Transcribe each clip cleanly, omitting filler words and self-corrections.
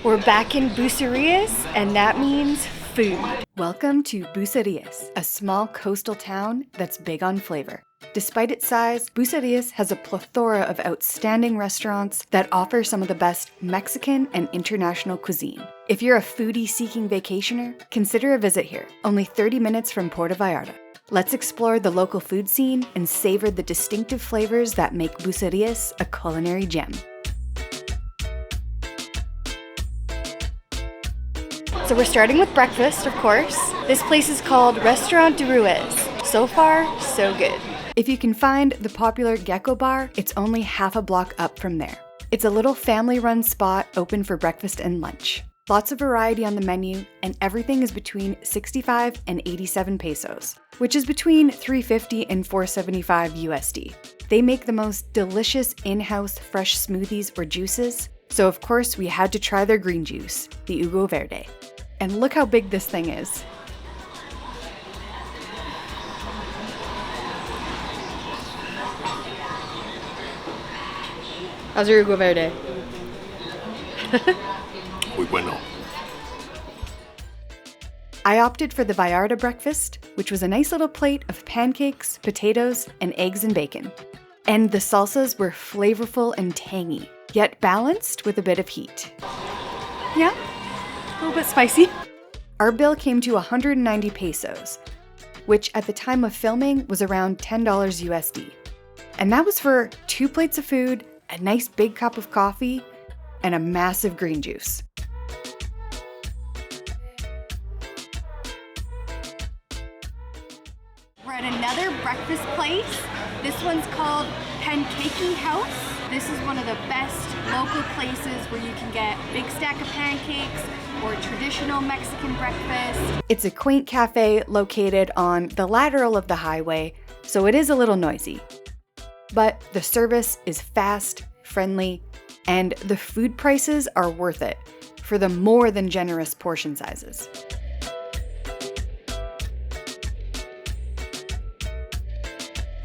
We're back in Bucerias, and that means food. Welcome to Bucerias, a small coastal town that's big on flavor. Despite its size, Bucerias has a plethora of outstanding restaurants that offer some of the best Mexican and international cuisine. If you're a foodie-seeking vacationer, consider a visit here, only 30 minutes from Puerto Vallarta. Let's explore the local food scene and savor the distinctive flavors that make Bucerias a culinary gem. So we're starting with breakfast, of course. This place is called Restaurant de Ruiz. So far, so good. If you can find the popular Gecko Bar, it's only half a block up from there. It's a little family-run spot open for breakfast and lunch. Lots of variety on the menu, and everything is between 65 and 87 pesos, which is between 350 and 475 USD. They make the most delicious in-house fresh smoothies or juices, so of course we had to try their green juice, the Jugo Verde. And look how big this thing is. How's your Jugo Verde? Muy bueno. I opted for the Vallarta breakfast, which was a nice little plate of pancakes, potatoes, and eggs and bacon. And the salsas were flavorful and tangy, yet balanced with a bit of heat. Yeah, a little bit spicy. Our bill came to 190 pesos, which at the time of filming was around $10 USD. And that was for 2 plates of food, a nice big cup of coffee, and a massive green juice. We're at another breakfast place. This one's called Pancaking House. This is one of the best local places where you can get a big stack of pancakes or traditional Mexican breakfast. It's a quaint cafe located on the lateral of the highway, so it is a little noisy. But the service is fast, friendly, and the food prices are worth it for the more than generous portion sizes.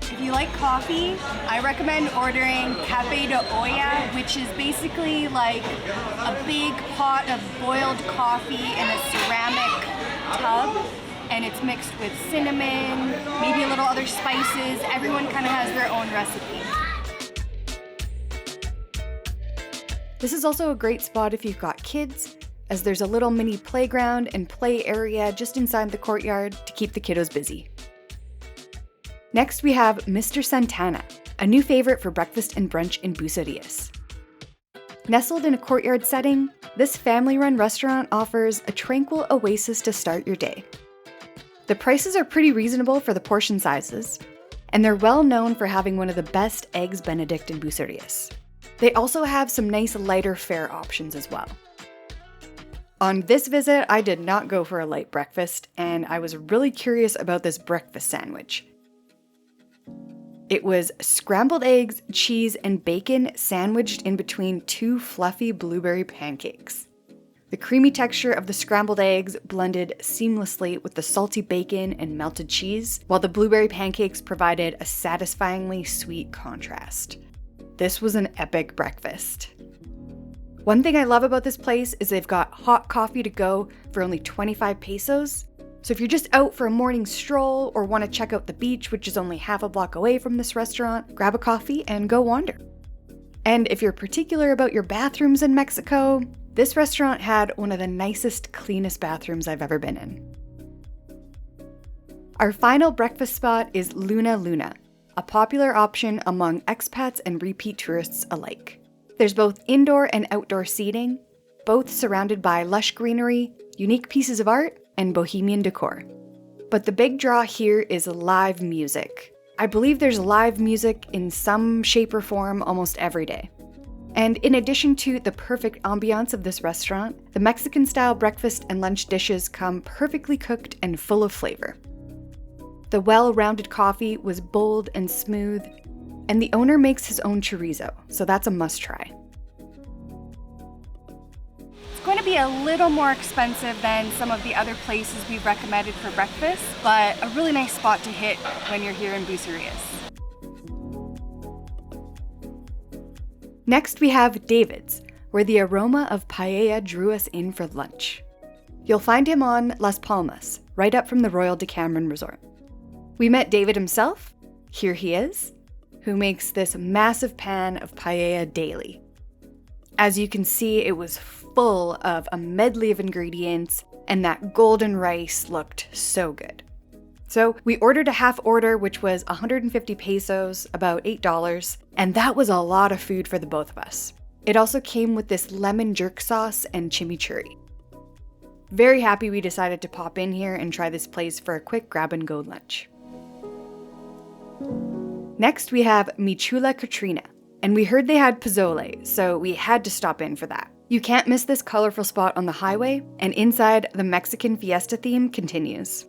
If you like coffee, I recommend ordering Café de Olla, which is basically like a big pot of boiled coffee in a ceramic tub, and it's mixed with cinnamon, maybe a little other spices. Everyone kind of has their own recipe. This is also a great spot if you've got kids, as there's a little mini playground and play area just inside the courtyard to keep the kiddos busy. Next, we have Mr. Santana, a new favorite for breakfast and brunch in Bucerias. Nestled in a courtyard setting, this family-run restaurant offers a tranquil oasis to start your day. The prices are pretty reasonable for the portion sizes, and they're well known for having one of the best eggs Benedict in Bucerias. They also have some nice lighter fare options as well. On this visit, I did not go for a light breakfast, and I was really curious about this breakfast sandwich. It was scrambled eggs, cheese, and bacon sandwiched in between 2 fluffy blueberry pancakes. The creamy texture of the scrambled eggs blended seamlessly with the salty bacon and melted cheese, while the blueberry pancakes provided a satisfyingly sweet contrast. This was an epic breakfast. One thing I love about this place is they've got hot coffee to go for only 25 pesos. So if you're just out for a morning stroll or want to check out the beach, which is only half a block away from this restaurant, grab a coffee and go wander. And if you're particular about your bathrooms in Mexico, this restaurant had one of the nicest, cleanest bathrooms I've ever been in. Our final breakfast spot is Luna Luna, a popular option among expats and repeat tourists alike. There's both indoor and outdoor seating, both surrounded by lush greenery, unique pieces of art, and bohemian decor. But the big draw here is live music. I believe there's live music in some shape or form almost every day. And in addition to the perfect ambiance of this restaurant, the Mexican-style breakfast and lunch dishes come perfectly cooked and full of flavor. The well-rounded coffee was bold and smooth, and the owner makes his own chorizo, so that's a must-try. Going to be a little more expensive than some of the other places we've recommended for breakfast, but a really nice spot to hit when you're here in Bucerias. Next, we have David's, where the aroma of paella drew us in for lunch. You'll find him on Las Palmas, right up from the Royal Decameron Resort. We met David himself, here he is, who makes this massive pan of paella daily. As you can see, it was full of a medley of ingredients, and that golden rice looked so good. So we ordered a half order, which was 150 pesos, about $8, and that was a lot of food for the both of us. It also came with this lemon jerk sauce and chimichurri. Very happy we decided to pop in here and try this place for a quick grab-and-go lunch. Next, we have Mi Chula Katrina, and we heard they had pozole, so we had to stop in for that. You can't miss this colorful spot on the highway, and inside, the Mexican fiesta theme continues.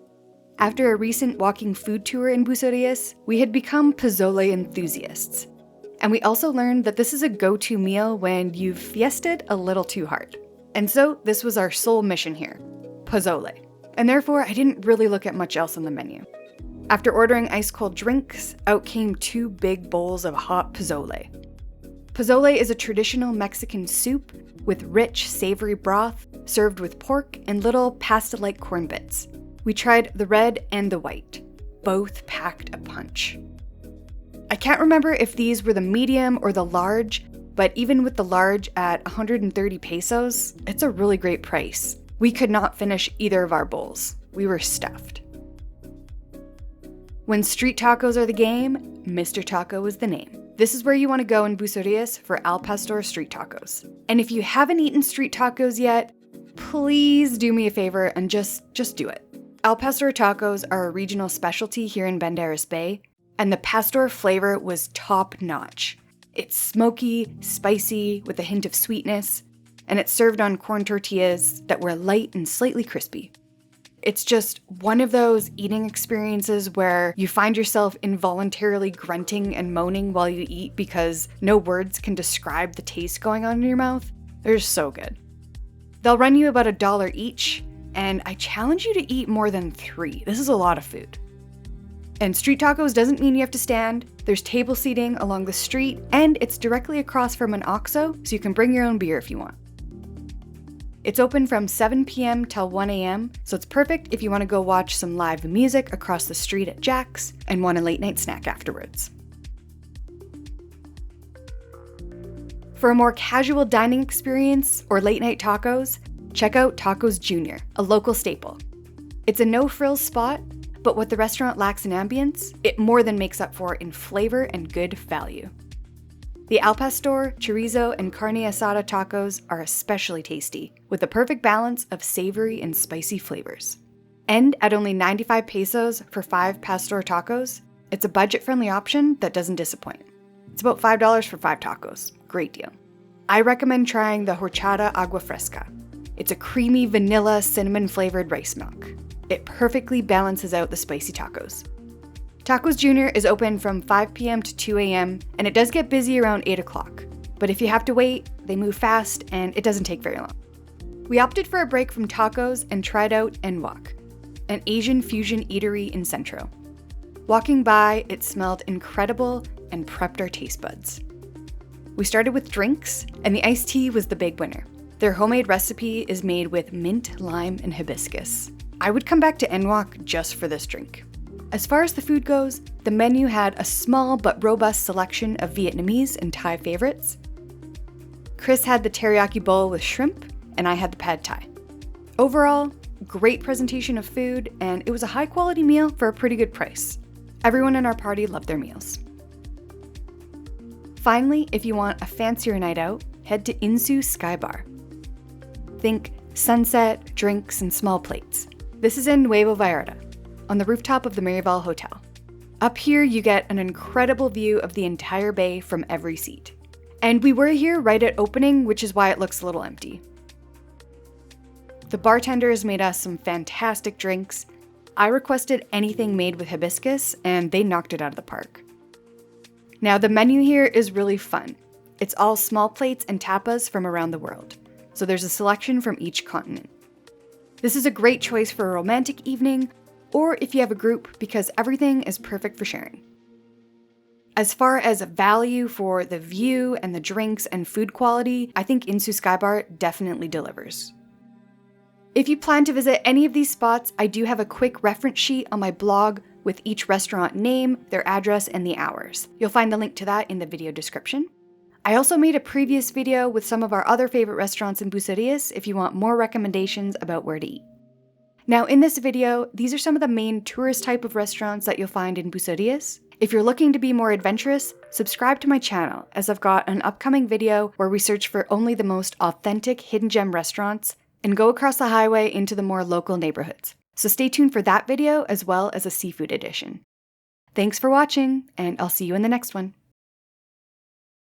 After a recent walking food tour in Bucerias, we had become pozole enthusiasts. And we also learned that this is a go-to meal when you've fiested a little too hard. And so this was our sole mission here, pozole. And therefore, I didn't really look at much else on the menu. After ordering ice-cold drinks, out came 2 big bowls of hot pozole. Pozole is a traditional Mexican soup with rich, savory broth served with pork and little pasta-like corn bits. We tried the red and the white. Both packed a punch. I can't remember if these were the medium or the large, but even with the large at 130 pesos, it's a really great price. We could not finish either of our bowls. We were stuffed. When street tacos are the game, Mr. Taco is the name. This is where you want to go in Bucerias for Al Pastor street tacos. And if you haven't eaten street tacos yet, please do me a favor and just do it. Al Pastor tacos are a regional specialty here in Banderas Bay, and the pastor flavor was top-notch. It's smoky, spicy, with a hint of sweetness, and it's served on corn tortillas that were light and slightly crispy. It's just one of those eating experiences where you find yourself involuntarily grunting and moaning while you eat because no words can describe the taste going on in your mouth. They're so good. They'll run you about $1 each, and I challenge you to eat more than 3. This is a lot of food. And street tacos doesn't mean you have to stand. There's table seating along the street, and it's directly across from an OXXO, so you can bring your own beer if you want. It's open from 7 p.m. till 1 a.m., so it's perfect if you want to go watch some live music across the street at Jack's and want a late night snack afterwards. For a more casual dining experience or late night tacos, check out Tacos Jr., a local staple. It's a no-frills spot, but what the restaurant lacks in ambience, it more than makes up for in flavor and good value. The Al Pastor, chorizo, and carne asada tacos are especially tasty, with a perfect balance of savory and spicy flavors. And at only 95 pesos for 5 pastor tacos, it's a budget-friendly option that doesn't disappoint. It's about $5 for 5 tacos. Great deal. I recommend trying the horchata agua fresca. It's a creamy vanilla cinnamon-flavored rice milk. It perfectly balances out the spicy tacos. Tacos Jr. is open from 5 p.m. to 2 a.m., and it does get busy around 8 o'clock. But if you have to wait, they move fast, and it doesn't take very long. We opted for a break from tacos and tried out Enwok, an Asian fusion eatery in Centro. Walking by, it smelled incredible and prepped our taste buds. We started with drinks, and the iced tea was the big winner. Their homemade recipe is made with mint, lime, and hibiscus. I would come back to Enwok just for this drink. As far as the food goes, the menu had a small but robust selection of Vietnamese and Thai favorites. Chris had the teriyaki bowl with shrimp, and I had the pad thai. Overall, great presentation of food, and it was a high-quality meal for a pretty good price. Everyone in our party loved their meals. Finally, if you want a fancier night out, head to Insu Sky Bar. Think sunset, drinks, and small plates. This is in Nuevo Vallarta, on the rooftop of the Marival Hotel. Up here, you get an incredible view of the entire bay from every seat. And we were here right at opening, which is why it looks a little empty. The bartenders made us some fantastic drinks. I requested anything made with hibiscus, and they knocked it out of the park. Now, the menu here is really fun. It's all small plates and tapas from around the world, so there's a selection from each continent. This is a great choice for a romantic evening, or if you have a group, because everything is perfect for sharing. As far as value for the view and the drinks and food quality, I think Insu Sky Bar definitely delivers. If you plan to visit any of these spots, I do have a quick reference sheet on my blog with each restaurant name, their address, and the hours. You'll find the link to that in the video description. I also made a previous video with some of our other favorite restaurants in Bucerias if you want more recommendations about where to eat. Now in this video, these are some of the main tourist type of restaurants that you'll find in Bucerias. If you're looking to be more adventurous, subscribe to my channel, as I've got an upcoming video where we search for only the most authentic hidden gem restaurants and go across the highway into the more local neighborhoods. So stay tuned for that video as well as a seafood edition. Thanks for watching, and I'll see you in the next one.